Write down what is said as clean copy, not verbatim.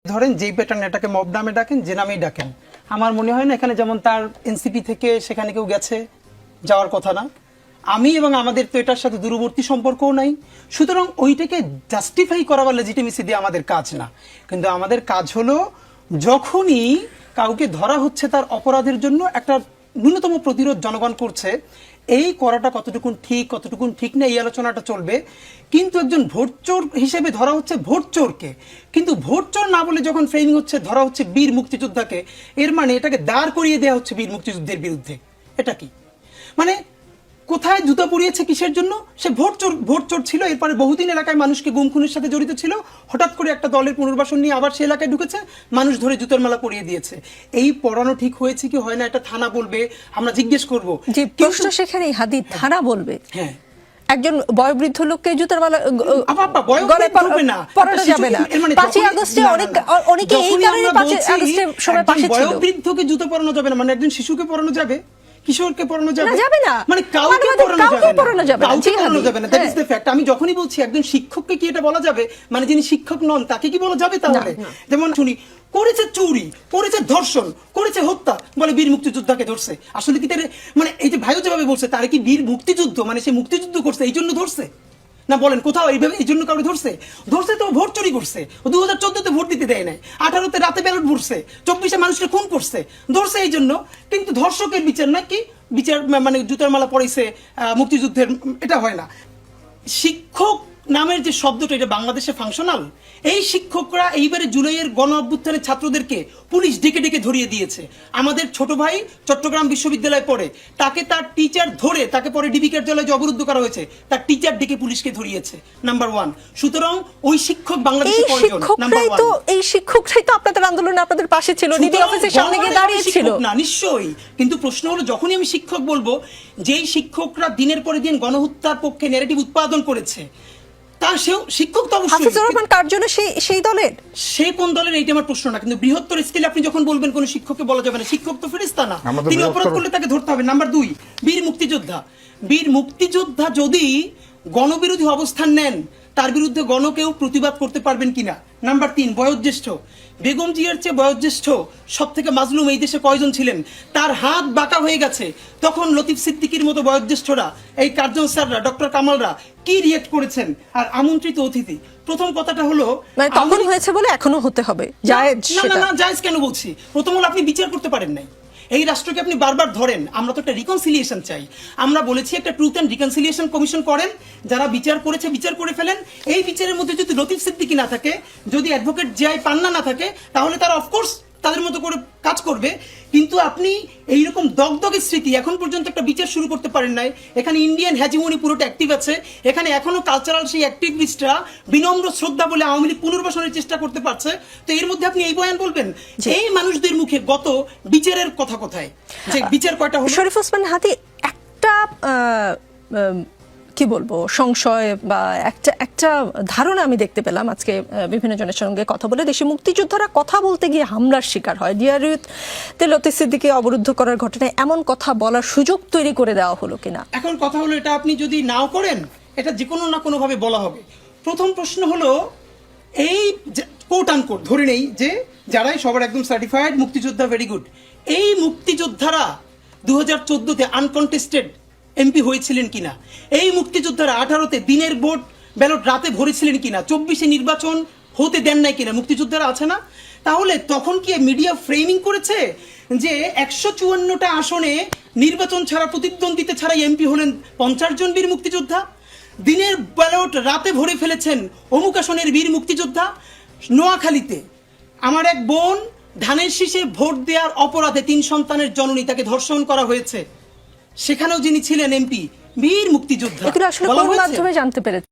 ধরেন যেই প্যাটার্ন এটাকে মব নামে ডাকেন, যে নামেই ডাকেন, আমার মনে হয় না এখানে যেমন তার এনসিপি থেকে সেখানে কেউ গেছে, যাওয়ার কথা না। আমি এবং আমাদের তো এটার সাথে দূরবর্তী সম্পর্কও নাই, সুতরাং ওইটাকে জাস্টিফাই করা বা লেজিটিমেসি দিয়ে আমাদের কাজ না। কিন্তু আমাদের কাজ হলো যখনই কাউকে ধরা হচ্ছে তার অপরাধের জন্য একটা ন্যূনতম প্রতিরোধ জনগণ করছে, এই করাটা কতটুকুন ঠিক না এই আলোচনাটা চলবে। কিন্তু একজন ভোটচোর হিসেবে ধরা হচ্ছে ভোটচোরকে, কিন্তু ভোটচোর না বলে যখন ফ্রেমিং হচ্ছে ধরা হচ্ছে বীর মুক্তিযোদ্ধাকে, এর মানে এটাকে দাঁড় করিয়ে দেওয়া হচ্ছে বীর মুক্তিযুদ্ধের বিরুদ্ধে। এটা কি মানে কোথায় জুতা পরিয়েছে কিসের জন্য? সে ভোটচোর ছিল, এরপরে বহুদিন এলাকায় মানুষকে গুম খুনের সাথে জড়িত ছিল, হঠাৎ করে একটা দলের পুনর্বাসন নিয়ে আবার সে এলাকায় ঢুকেছে, মানুষ ধরে জুতার মালা পরিয়ে দিয়েছে। এই পড়ানো ঠিক হয়েছে কি হয় না এটা থানা বলবে, আমরা জিজ্ঞেস করব। যে প্রশ্ন সেখানেই হাদি থানা বলবে। হ্যাঁ, একজন বয়োবৃদ্ধ লোককে জুতার মালা পরানো যাবে না। 5 আগস্টে অনেকে এই কারণে 5 আগস্টের সময় পাশে ছিল। বয়োবৃদ্ধকে জুতো পরানো যাবে না মানে একজন শিশুকে পরানো যাবে, কিশোরকে পরানো যাবে না, মানে কাউকে পরানো যাবে না। That is the fact. আমি যখনই বলছি একজন শিক্ষককে কি এটা বলা যাবে, মানে যিনি শিক্ষক নন তাকে কি বলা যাবে? তাহলে যেমন শুনি করেছে চুরি, করেছে ধর্ষণ, করেছে হত্যা, বলে বীর মুক্তিযোদ্ধাকে ধরছে। আসলে কি তার মানে এই যে ভাইও যেভাবে বলছে তার কি বীর মুক্তিযুদ্ধ মানে সে মুক্তিযুদ্ধ করছে এই জন্য ধরছে না? বলেন কোথাও এইভাবে এই জন্য কাউকে ধরছে? তো ভোট চুরি করছে, 2014-তে ভোট দিতে দেয় নাই, 18-তে রাতে ব্যালট ভরছে, 24-এ মানুষকে খুন করছে, ধরছে এই জন্য। কিন্তু ধর্ষকের বিচার নাকি বিচার মানে জুতার মালা পড়াইছে মুক্তিযুদ্ধের, এটা হয় না। শিক্ষক নামের যে শব্দটা এটা বাংলাদেশে ফাংশনাল। এই শিক্ষকরা এইবারে জুলাইয়ের গণ অভ্যুত্থানের ছাত্রদেরকে পুলিশ ডেকে ডেকে ধরিয়ে দিয়েছে। আমাদের ছোট ভাই চট্টগ্রাম বিশ্ববিদ্যালয়ে পড়ে, তাকে তার টিচার ধরে তাকে পরে ডিবি কার্যালয়ে যে অবরুদ্ধ করা হয়েছে, তার টিচার ডেকে পুলিশকে ধরিয়েছে, নাম্বার 1। সুতরাং ওই শিক্ষক বাংলাদেশে প্রয়োজন, নাম্বার 1। এই শিক্ষকরাই তো আপনাদের আন্দোলনে আপনাদের পাশে ছিল, ডিবি অফিসের সামনে গিয়ে দাঁড়িয়ে ছিল না? নিশ্চয়ই। কিন্তু প্রশ্ন হলো যখনই আমি শিক্ষক বলবো, যেই শিক্ষকরা দিনের পরে দিন গণহত্যার পক্ষে ন্যারেটিভ উৎপাদন করেছে, তার সেও শিক্ষক তো অবশ্যই। হাফিজুর রহমান কার জন্য সেই দলের, সে কোন দলের এইটা আমার প্রশ্ন না, কিন্তু বৃহত্তর স্কেলে আপনি যখন বলবেন কোন শিক্ষককে বলা যাবে না, শিক্ষক তো ফেরেশতা না, তিনি অপরাধ করলে তাকে ধরতে হবে। নাম্বার 2, বীর মুক্তিযোদ্ধা যদি গণবিরোধী অবস্থান নেন তার বিরুদ্ধে কেউ প্রতিবাদ করতে পারবেন কিনা। নাম্বার 3, বয়োজ্যেষ্ঠ। বেগম জিয়ার চেয়ে বয়োজ্যেষ্ঠ সব থেকে মাজলুম এই দেশে কয়জন ছিলেন? তার হাত বাঁকা হয়ে গেছে, তখন লতিফ সিদ্দিকীর মতো বয়োজ্যেষ্ঠরা, এই কার্জন স্যাররা, ডক্টর কামালরা কি রিয়েক্ট করেছেন? আর আমন্ত্রিত অতিথি, প্রথম কথাটা হলো তখন হয়েছে বলে এখনো হতে হবে জায়েজ। না, জায়েজ কেন বলছি? প্রথম হলো আপনি বিচার করতে পারেন নাই, এই রাষ্ট্রকে আপনি বারবার ধরেন। আমরা তো একটা রিকনসিলিয়েশন চাই, আমরা বলেছি একটা ট্রুথ অ্যান্ড রিকনসিলিয়েশন কমিশন করেন, যারা বিচার করেছে বিচার করে ফেলেন। এই বিচারের মধ্যে যদি লতিফ সিদ্দিকী না থাকে, যদি অ্যাডভোকেট জিআই পান্না না থাকে, তাহলে তারা অফকোর্স তাদের মতো করে কাজ করবে। কিন্তু আপনি এইরকম দগদগে স্মৃতি, এখন পর্যন্ত একটা বিচার শুরু করতে পারেন নাই। এখানে ইন্ডিয়ান হ্যাজিমনি পুরোটা অ্যাক্টিভ আছে, এখানে এখনো কালচারাল সেই অ্যাক্টিভিস্টরা বিনম্র শ্রদ্ধা বলে আওয়ামী লীগ পুনর্বাসনের চেষ্টা করতে পারছে। তো এর মধ্যে আপনি এই বয়ান বলবেন? এই মানুষদের মুখে গত বিচারের কথা কোথায়? যে বিচার কয়টা হলো? শরীফ ওসমান হাদি, একটা কি বলবো সংশয় বা একটা ধারণা আমি দেখতে পেলাম আজকে বিভিন্ন জনের সঙ্গে কথা বলে, দেশে মুক্তিযোদ্ধারা কথা বলতে গিয়ে হামলার শিকার হয়। ডিআরইউতে লতিফ সিদ্দিকীকে অবরুদ্ধ করার ঘটনায় এমন কথা বলার সুযোগ তৈরি করে দেওয়া হলো কিনা? এখন কথা হলো এটা আপনি যদি নাও করেন, এটা যে কোনো না কোনো ভাবে বলা হবে। প্রথম প্রশ্ন হলো এই কোট আনকোট ধরে নেই যে যারাই সবার একদম সার্টিফাইড মুক্তিযোদ্ধা, ভেরি গুড। এই মুক্তিযোদ্ধারা 2014-তে আনকন্টেস্টেড এমপি হয়েছিলেন কিনা? এই মুক্তিযোদ্ধারা 18-তে দিনের ভোট ব্যালট রাতে ভরেছিলেন কিনা? 24-এ নির্বাচন হতে দেন নাই কিনা? মুক্তিযোদ্ধারা আছে না? তাহলে তখন কি মিডিয়া ফ্রেমিং করেছে যে 154টা আসনে নির্বাচন ছাড়া, প্রতিদ্বন্দ্বিতা ছাড়া এমপি হলেন 50 জন বীর মুক্তিযোদ্ধা? দিনের ব্যালট রাতে ভরে ফেলেছেন অমুক আসনের বীর মুক্তিযোদ্ধা। নোয়াখালীতে আমার এক বোন ধানের শীষে ভোট দেওয়ার অপরাধে 3 সন্তানের জননী, তাকে ধর্ষণ করা হয়েছে, সেখানেও যিনি ছিলেন এমপি বীর মুক্তিযোদ্ধা। এগুলো আসলে কোন মাধ্যমে জানতে পেরেছে?